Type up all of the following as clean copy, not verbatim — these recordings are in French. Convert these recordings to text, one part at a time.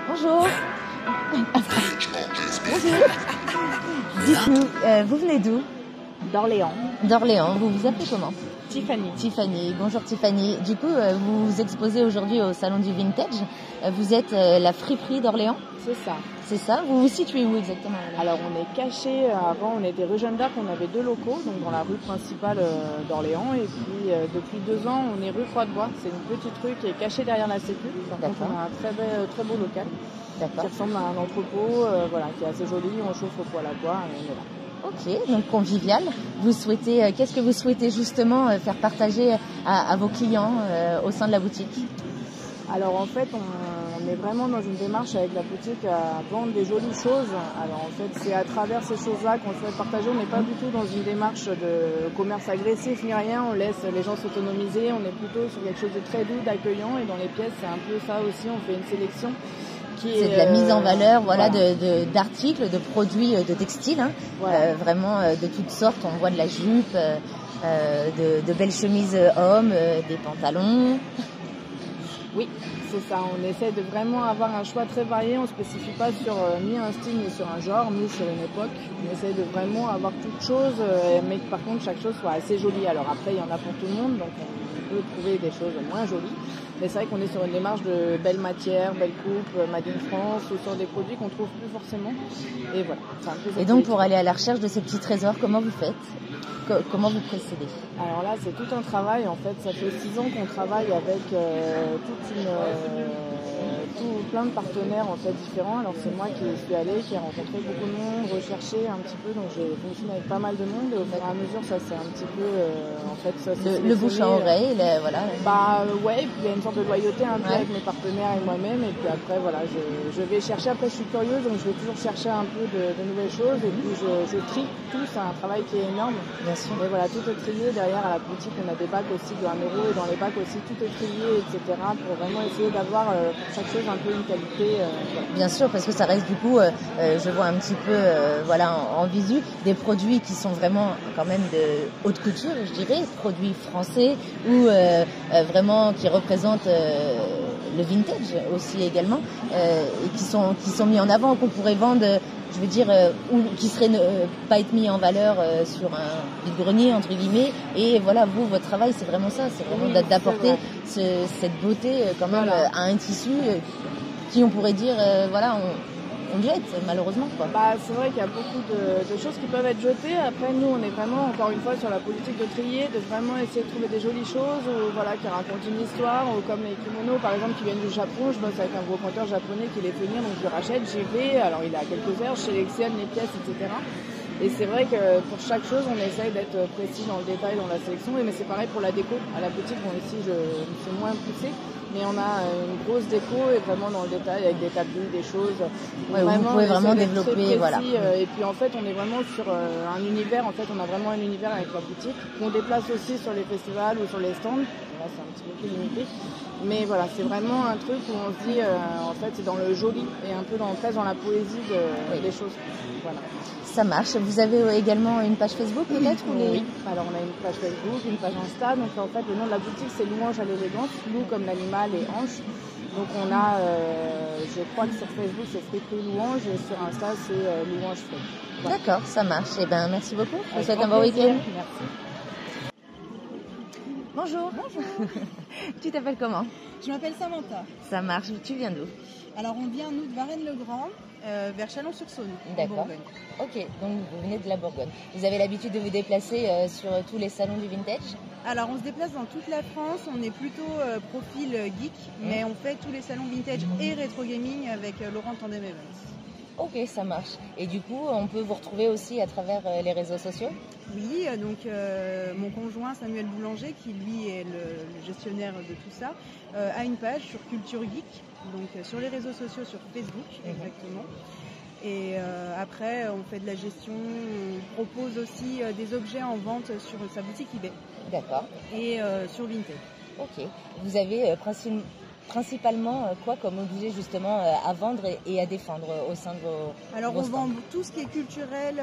Bonjour. Bonjour. Dites-nous, vous venez d'où? D'Orléans. D'Orléans. Vous vous appelez comment? Tiffany. Tiffany. Bonjour Tiffany. Du coup, vous vous exposez aujourd'hui au Salon du Vintage. Vous êtes la friperie d'Orléans? C'est ça. C'est ça. Vous vous situez où exactement? Alors, on est caché. Avant, on était rue Jeanne d'Arc. On avait 2 locaux, donc dans la rue principale d'Orléans. Et puis, depuis 2 ans, on est rue Croix-de-Bois. C'est une petite rue qui est cachée derrière la Sécu. Par contre, on a un très beau local qui ressemble à un entrepôt, qui est assez joli. On chauffe au poêle à bois et on est là. Ok, donc convivial. Vous souhaitez, qu'est-ce que vous souhaitez justement faire partager à vos clients au sein de la boutique? Alors en fait, on est vraiment dans une démarche avec la boutique à vendre des jolies choses. Alors en fait, c'est à travers ces choses-là qu'on souhaite partager. On n'est pas du tout dans une démarche de commerce agressif ni rien. On laisse les gens s'autonomiser. On est plutôt sur quelque chose de très doux, d'accueillant. Et dans les pièces, c'est un peu ça aussi. On fait une sélection. C'est de la mise en valeur, d'articles, de produits, de textiles, vraiment de toutes sortes. On voit de la jupe, de belles chemises hommes, des pantalons. Oui, c'est ça. On essaie de vraiment avoir un choix très varié. On ne spécifie pas sur ni un style, ni sur un genre, ni sur une époque. On essaie de vraiment avoir toutes choses, mais que par contre chaque chose soit assez jolie. Alors après, il y en a pour tout le monde, donc on peut trouver des choses moins jolies. Mais c'est vrai qu'on est sur une démarche de belles matières, belles coupes, made in France, ou sur des produits qu'on trouve plus forcément. Et voilà. Et donc pour aller à la recherche de ces petits trésors, comment vous faites? Comment vous procédez? Alors là, c'est tout un travail. En fait, ça fait 6 ans qu'on travaille avec plein de partenaires en fait différents. Alors c'est moi qui suis allée, qui ai rencontré beaucoup de monde, recherché un petit peu. Donc j'ai fonctionné avec pas mal de monde et au fur et à mesure, ça c'est un petit peu le bouche à oreille, voilà. Ouais. Et puis il y a une sorte de loyauté un peu avec mes partenaires et moi-même. Et puis après voilà, je vais chercher. Après je suis curieuse, donc je vais toujours chercher un peu de nouvelles choses. Et puis je trie tout. C'est un travail qui est énorme. Bien sûr. Et voilà, tout est trié. Derrière à la boutique, on a des bacs aussi de 1 euro et dans les bacs aussi tout est trié, etc. Pour vraiment essayer d'avoir chaque chose un peu une qualité. Bien sûr, parce que ça reste du coup, je vois un petit peu, en visu, des produits qui sont vraiment quand même de haute couture, je dirais, produits français ou vraiment qui représentent le vintage aussi également, et qui sont mis en avant, qu'on pourrait vendre, je veux dire, ou qui seraient pas être mis en valeur sur un vide-grenier entre guillemets. Et voilà, votre travail, c'est vraiment ça, c'est vraiment d'apporter cette beauté quand même à un tissu qui, on pourrait dire, on jette malheureusement quoi. C'est vrai qu'il y a beaucoup de choses qui peuvent être jetées. Après nous, on est vraiment encore une fois sur la politique de trier, de vraiment essayer de trouver des jolies choses qui racontent une histoire, ou comme les kimonos par exemple qui viennent du Japon. Je bosse avec un brocanteur japonais qui les fait venir, donc je rachète, j'y vais. Alors il est à quelques heures, je sélectionne les pièces, etc. Et c'est vrai que pour chaque chose, on essaye d'être précis dans le détail, dans la sélection. Mais c'est pareil pour la déco. À la boutique, ici, je suis moins poussée. Mais on a une grosse déco et vraiment dans le détail avec des tapis, des choses. Vous pouvez vraiment développer, voilà. Et puis en fait, on est vraiment sur un univers. En fait, on a vraiment un univers avec la boutique qu'on déplace aussi sur les festivals ou sur les stands. Là, c'est un petit peu plus limité. Mais voilà, c'est vraiment un truc où on se dit, en fait, c'est dans le joli et un peu dans la poésie des choses. Voilà. Ça marche. Vous avez également une page Facebook peut-être? Oui. Alors on a une page Facebook, une page Insta. Donc en fait, le nom de la boutique, c'est Louange à l'élégance. Lou comme l'animal et ange. Donc on a, je crois que sur Facebook, c'est Friperie Louange et sur Insta, c'est Louange Frais. Voilà. D'accord, ça marche. Eh ben, merci beaucoup. Je vous souhaite un bon week-end. Merci. Bonjour. Bonjour. Tu t'appelles comment? Je m'appelle Samantha. Ça marche. Tu viens d'où? Alors on vient nous de Varennes-le-Grand, vers Chalon-sur-Saône. D'accord. Ok, donc vous venez de la Bourgogne. Vous avez l'habitude de vous déplacer sur tous les salons du vintage? Alors on se déplace dans toute la France, on est plutôt profil geek, mais on fait tous les salons vintage et rétro gaming avec Laurent Tandem Events. Ok, ça marche. Et du coup, on peut vous retrouver aussi à travers les réseaux sociaux? Oui, donc mon conjoint Samuel Boulanger, qui lui est le gestionnaire de tout ça, a une page sur Culture Geek, donc sur les réseaux sociaux, sur Facebook exactement. Et après, on fait de la gestion, on propose aussi des objets en vente sur sa boutique eBay. D'accord. Et sur Vinted. Ok. Vous avez principalement quoi comme objet justement à vendre et à défendre au sein de vos Alors vos on stands? vend tout ce qui est culturel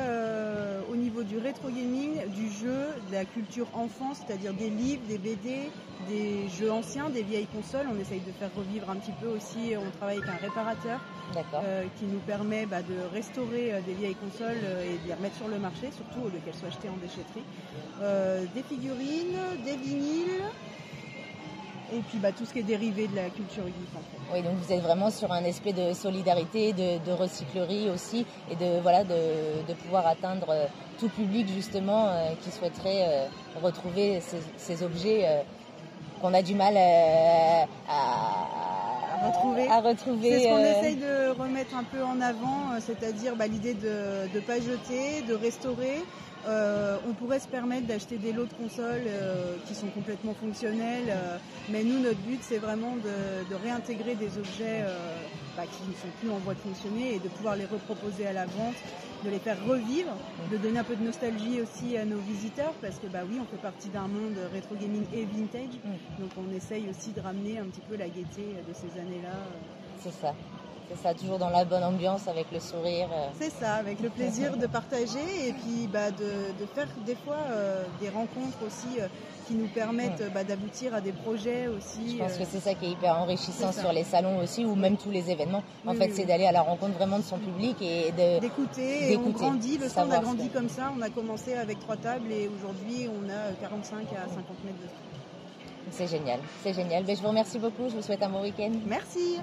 au niveau du rétro gaming, du jeu, de la culture enfant, c'est-à-dire des livres, des BD, des jeux anciens, des vieilles consoles. On essaye de faire revivre un petit peu aussi, on travaille avec un réparateur qui nous permet de restaurer des vieilles consoles et de les remettre sur le marché, surtout au lieu qu'elles soient achetées en déchetterie. Des figurines, des vinyles. Et puis tout ce qui est dérivé de la culture geek en fait. Oui, donc vous êtes vraiment sur un aspect de solidarité, de recyclerie aussi, et de pouvoir atteindre tout public justement qui souhaiterait retrouver ces objets qu'on a du mal à retrouver. C'est ce qu'on essaye de remettre un peu en avant, c'est-à-dire l'idée de ne pas jeter, de restaurer. On pourrait se permettre d'acheter des lots de consoles qui sont complètement fonctionnels, mais nous, notre but, c'est vraiment de réintégrer des objets qui ne sont plus en voie de fonctionner et de pouvoir les reproposer à la vente, de les faire revivre, de donner un peu de nostalgie aussi à nos visiteurs, parce que oui, on fait partie d'un monde rétro gaming et vintage, donc on essaye aussi de ramener un petit peu la gaieté de ces années-là. C'est ça, toujours dans la bonne ambiance, avec le sourire. C'est ça, avec le plaisir de partager et puis de faire des fois des rencontres aussi qui nous permettent d'aboutir à des projets aussi. Je pense que c'est ça qui est hyper enrichissant sur les salons aussi, ou même tous les événements. En fait, c'est d'aller à la rencontre vraiment de son public et d'écouter. Et on grandit, le stand a grandi comme ça. On a commencé avec 3 tables et aujourd'hui on a 45 à 50 mètres de stand. C'est génial, c'est génial. Je vous remercie beaucoup, je vous souhaite un bon week-end. Merci.